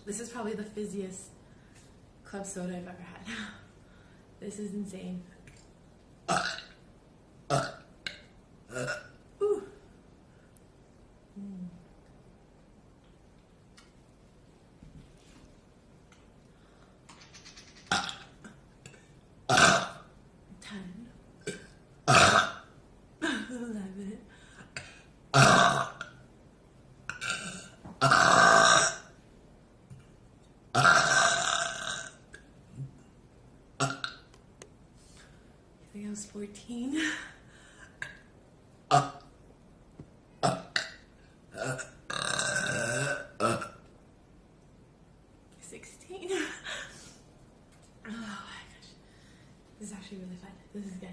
This is probably the fizziest club soda I've ever had. This is insane. Ooh. Mm. Ten. 11. I think I was 14. 16. Oh my gosh. This is actually really fun. This is good.